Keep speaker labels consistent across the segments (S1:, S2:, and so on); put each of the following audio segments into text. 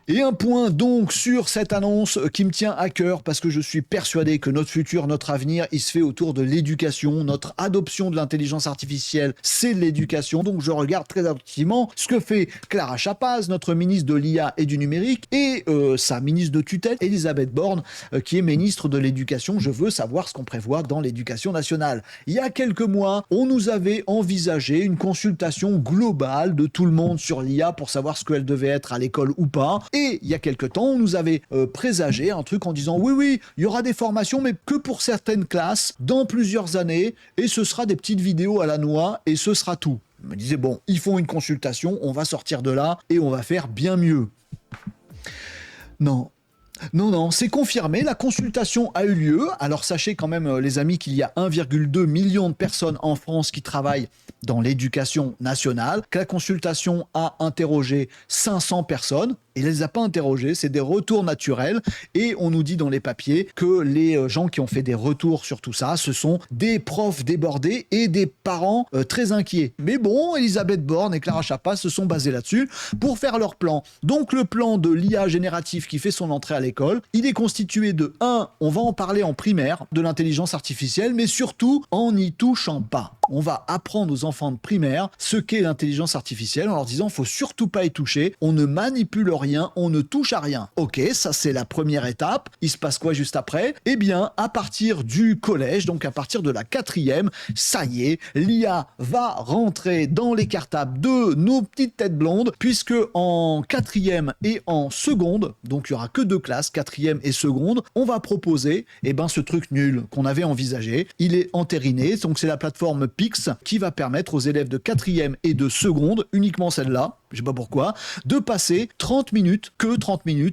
S1: Et un point donc sur cette annonce qui me tient à cœur parce que je suis persuadé que notre futur, notre avenir, il se fait autour de l'éducation. Notre adoption de l'intelligence artificielle, c'est l'éducation. Donc je regarde très attentivement ce que fait Clara Chapaz, notre ministre de l'IA et du numérique, et sa ministre de tutelle, Elisabeth Borne, qui est ministre de l'éducation. Je veux savoir ce qu'on prévoit dans l'éducation nationale. Il y a quelques mois, on nous avait envisagé une consultation globale de tout le monde sur l'IA pour savoir ce qu'elle devait être à l'école ou pas. Et il y a quelques temps, on nous avait présagé un truc en disant oui, il y aura des formations, mais que pour certaines classes, dans plusieurs années, et ce sera des petites vidéos à la noix, et ce sera tout. Je me disais, bon, ils font une consultation, on va sortir de là, et on va faire bien mieux. Non, c'est confirmé, la consultation a eu lieu. Alors sachez quand même, les amis, qu'il y a 1,2 million de personnes en France qui travaillent dans l'éducation nationale, que la consultation a interrogé 500 personnes, et elle les a pas interrogées, c'est des retours naturels, et on nous dit dans les papiers que les gens qui ont fait des retours sur tout ça, ce sont des profs débordés et des parents très inquiets. Mais bon, Elisabeth Borne et Clara Chapaz se sont basés là-dessus pour faire leur plan. Donc le plan de l'IA génératif qui fait son entrée à l'école, il est constitué de 1, on va en parler en primaire, de l'intelligence artificielle, mais surtout en n'y touchant pas. On va apprendre aux enfants de primaire ce qu'est l'intelligence artificielle en leur disant faut surtout pas y toucher, on ne manipule rien, on ne touche à rien. Ok, ça c'est la première étape. Il se passe quoi juste après? Eh bien, à partir du collège, donc à partir de la 4e, ça y est, l'IA va rentrer dans les cartables de nos petites têtes blondes, puisque en 4e et en seconde, donc il y aura que 2 classes, 4e et seconde, on va proposer ce truc nul qu'on avait envisagé. Il est entériné, donc c'est la plateforme Pix qui va permettre aux élèves de 4e et de seconde, uniquement celle-là, je sais pas pourquoi, de passer 30 minutes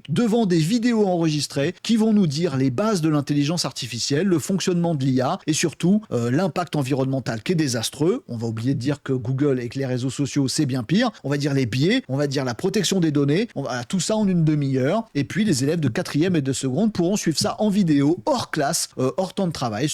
S1: devant des vidéos enregistrées qui vont nous dire les bases de l'intelligence artificielle, le fonctionnement de l'IA et surtout l'impact environnemental qui est désastreux. On va oublier de dire que Google et que les réseaux sociaux c'est bien pire. On va dire les biais, on va dire la protection des données, tout ça en une demi-heure. Et puis les élèves de 4e et de seconde pourront suivre ça en vidéo, hors classe, hors temps de travail,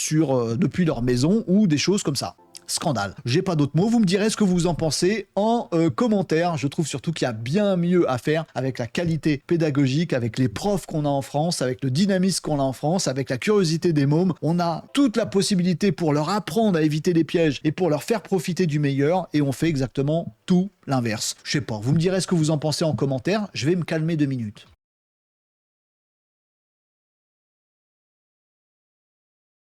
S1: depuis leur maison ou des choses comme ça. Scandale. J'ai pas d'autres mots. Vous me direz ce que vous en pensez en commentaire. Je trouve surtout qu'il y a bien mieux à faire avec la qualité pédagogique, avec les profs qu'on a en France, avec le dynamisme qu'on a en France, avec la curiosité des mômes. On a toute la possibilité pour leur apprendre à éviter les pièges et pour leur faire profiter du meilleur, et on fait exactement tout l'inverse. Je sais pas. Vous me direz ce que vous en pensez en commentaire. Je vais me calmer 2 minutes.